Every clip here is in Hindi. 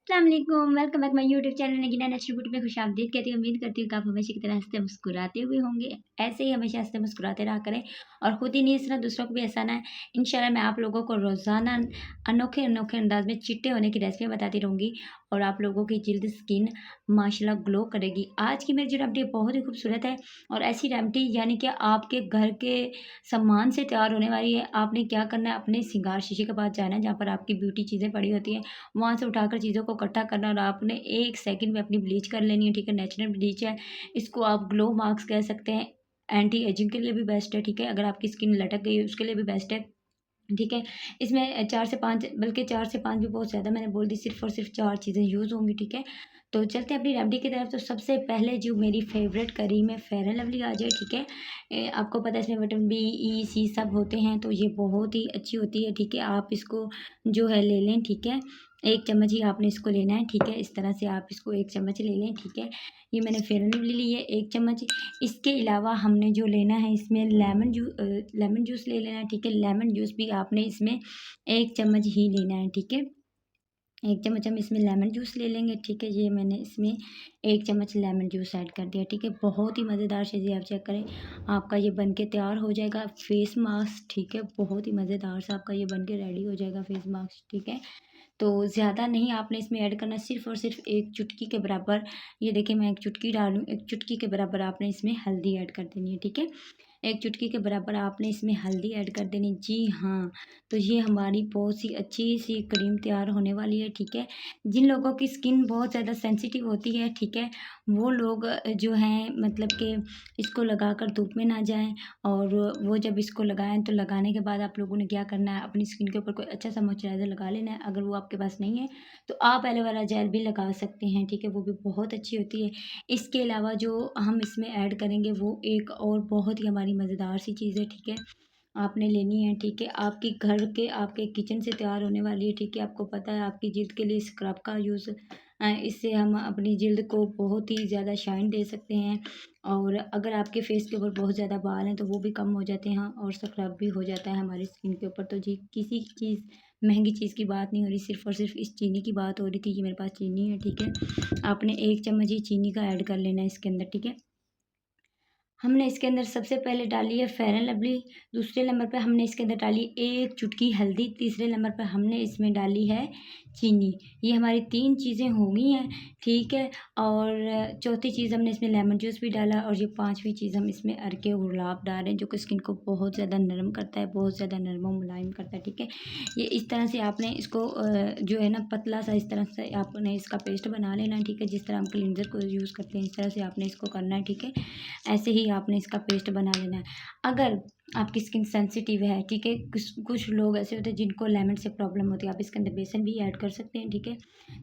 अस्सलाम वालेकुम, welcome back my YouTube channel Nagina natural beauty में खुशामदीद कहती हूँ। उम्मीद करती हूँ कि आप हमेशा की तरह हंसते मुस्कुराते हुए होंगे। ऐसे ही हमेशा हंसते मुस्कुराते रहा करें और खुद ही नहीं हंसना, दूसरों को भी हंसाना है। इंशाल्लाह मैं आप लोगों को रोज़ाना अनोखे अनोखे अंदाज में चिट्टे होने की रेसिपी बताती रहूँगी और आप लोगों की जिल्द स्किन माशाल्लाह ग्लो करेगी। आज की मेरी जो रेमेडी बहुत ही खूबसूरत है और ऐसी रेमेडी यानी कि आपके घर के सामान से तैयार होने वाली है। आपने क्या करना है, अपने श्रृंगार शीशे के पास जाना है जहाँ पर आपकी ब्यूटी चीज़ें पड़ी होती हैं, वहाँ से उठाकर चीज़ों को इकट्ठा करना और आपने 1 सेकंड में अपनी ब्लीच कर लेनी है, ठीक है? नेचुरल ब्लीच है, इसको आप ग्लो मार्क्स कह सकते हैं, एंटी एजिंग के लिए भी बेस्ट है, ठीक है? अगर आपकी स्किन लटक गई है उसके लिए भी बेस्ट है, ठीक है? इसमें 4 से 5 बल्कि 4 से 5 भी बहुत ज़्यादा मैंने बोल दी, सिर्फ़ और सिर्फ़ 4 चीज़ें यूज़ होंगी, ठीक है? तो चलते हैं अपनी रेमेडी की तरफ। तो सबसे पहले जो मेरी फ़ेवरेट क्रीम है फेयर एंड लवली आ जाए, ठीक है? आपको पता है इसमें विटामिन बी, ई, सी सब होते हैं, तो ये बहुत ही अच्छी होती है, ठीक है? आप इसको जो है ले लें, ठीक है? 1 चम्मच ही आपने इसको लेना है, ठीक है? इस तरह से आप इसको 1 चम्मच ले लें, ठीक है? ये मैंने फेयर एंड लवली ली है 1 चम्मच। इसके अलावा हमने जो लेना है इसमें लेमन जूस ले लेना है, ठीक है? लेमन जूस भी आपने इसमें 1 चम्मच ही लेना है, ठीक है? 1 चम्मच हम इसमें लेमन जूस ले लेंगे, ठीक है? ये मैंने इसमें 1 चम्मच लेमन जूस ऐड कर दिया, ठीक है? बहुत ही मज़ेदार चीज़ है, आप चेक करें, आपका ये बन के तैयार हो जाएगा फेस मास्क, ठीक है? बहुत ही मज़ेदार सा आपका ये बन के रेडी हो जाएगा फेस मास्क, ठीक है? तो ज़्यादा नहीं आपने इसमें ऐड करना, सिर्फ़ और सिर्फ़ 1 चुटकी के बराबर। ये देखिए मैं 1 चुटकी डालूँ, 1 चुटकी के बराबर आपने इसमें हल्दी ऐड कर देनी है, ठीक है? 1 चुटकी के बराबर आपने इसमें हल्दी ऐड कर देनी। जी हाँ, तो ये हमारी बहुत सी अच्छी-सी क्रीम तैयार होने वाली है, ठीक है? जिन लोगों की स्किन बहुत ज़्यादा सेंसिटिव होती है, ठीक है? वो लोग जो हैं मतलब कि इसको लगाकर धूप में ना जाएँ और वो जब इसको लगाएँ तो लगाने के बाद आप लोगों ने क्या करना है, अपनी स्किन के ऊपर कोई अच्छा सा मॉइस्चराइज़र लगा लेना है। अगर वो आपके पास नहीं है, तो आप एलोवेरा जेल भी लगा सकते हैं, ठीक है? वो भी बहुत अच्छी होती है। इसके अलावा जो हम इसमें ऐड करेंगे वो एक और बहुत ही हमारी मज़ेदार सी चीज़ है, ठीक है? आपने लेनी है, ठीक है? आपके घर के आपके किचन से तैयार होने वाली है, ठीक है? आपको पता है आपकी जिल्द के लिए स्क्रब का यूज़ इससे हम अपनी जिल्द को बहुत ही ज़्यादा शाइन दे सकते हैं और अगर आपके फेस के ऊपर बहुत ज़्यादा बाल हैं तो वो भी कम हो जाते हैं और स्क्रब भी हो जाता है हमारी स्किन के ऊपर। तो जी किसी चीज़ महँगी चीज़ की बात नहीं हो रही, सिर्फ़ और सिर्फ़ इस चीनी की बात हो रही थी। ये मेरे पास चीनी है, ठीक है? आपने 1 चम्मच ही चीनी का ऐड कर लेना है इसके अंदर, ठीक है? हमने इसके अंदर सबसे पहले डाली है फेयर एंड लवली, दूसरे नंबर पे हमने इसके अंदर डाली 1 चुटकी हल्दी, तीसरे नंबर पे हमने इसमें डाली है चीनी। ये हमारी 3 चीज़ें हो गई हैं, ठीक है? और चौथी चीज़ हमने इसमें लेमन जूस भी डाला और ये 5वीं चीज़ हम इसमें अरके गुलाब डाल रहे हैं, जो कि स्किन को बहुत ज़्यादा नरम करता है, बहुत ज़्यादा नरम और मुलायम करता है, ठीक है? ये इस तरह से आपने इसको जो है ना पतला सा इस तरह से आपने इसका पेस्ट बना लेना है, ठीक है? जिस तरह हम क्लींजर को यूज़ करते हैं, इस तरह से आपने इसको करना है, ठीक है? ऐसे ही आपने इसका पेस्ट बना लेना है। अगर आपकी स्किन सेंसिटिव है, ठीक है? कुछ कुछ लोग ऐसे होते हैं जिनको लेमन से प्रॉब्लम होती है, आप इसके अंदर बेसन भी ऐड कर सकते हैं, ठीक है?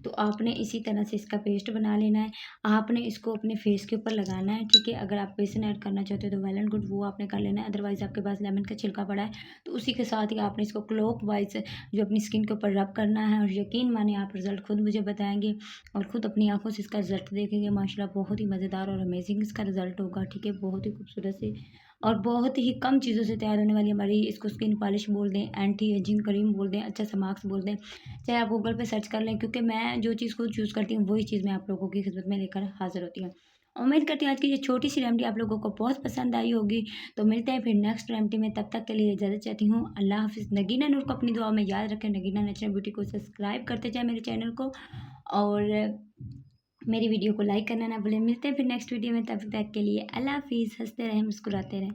तो आपने इसी तरह से इसका पेस्ट बना लेना है। आपने इसको अपने फेस के ऊपर लगाना है, ठीक है? अगर आप बेसन ऐड करना चाहते हो तो वेल एंड गुड, वो आपने कर लेना है। अदरवाइज़ आपके पास लेमन का छिलका पड़ा है, तो उसी के साथ ही आपने इसको क्लॉकवाइज़ जो अपनी स्किन के ऊपर रब करना है और यकीन मानिए आप रिज़ल्ट खुद मुझे बताएँगे और खुद अपनी आँखों से इसका रिज़ल्ट देखेंगे। माशाल्लाह बहुत ही मज़ेदार और अमेज़िंग इसका रिज़ल्ट होगा, ठीक है? बहुत ही खूबसूरत से और बहुत ही कम चीज़ों से तैयार होने वाली हमारी इसको स्किन पॉलिश बोल दें, एंटी एजिंग क्रीम बोल दें, अच्छा सा मास्क बोल दें, चाहे आप गूगल पे सर्च कर लें, क्योंकि मैं जो चीज़ खुद चूज़ करती हूँ वही चीज़ मैं आप लोगों की खिदमत में लेकर हाज़िर होती हूँ। उम्मीद करती हूँ आज की ये छोटी सी रेमेडी आप लोगों को बहुत पसंद आई होगी। तो मिलते हैं फिर नेक्स्ट रेमेडी में, तब तक के लिए इजाज़त चाहती हूँ। अल्लाह हाफ़िज़। नगीना नूर को अपनी दुआ में याद रखें। नगीना नेचुरल ब्यूटी को सब्सक्राइब करते जाएँ मेरे चैनल को और मेरी वीडियो को लाइक करना ना भूलें। मिलते हैं फिर नेक्स्ट वीडियो में, तब तक के लिए अल्लाह हाफ़िज़। हँसते रहें, मुस्कुराते रहें।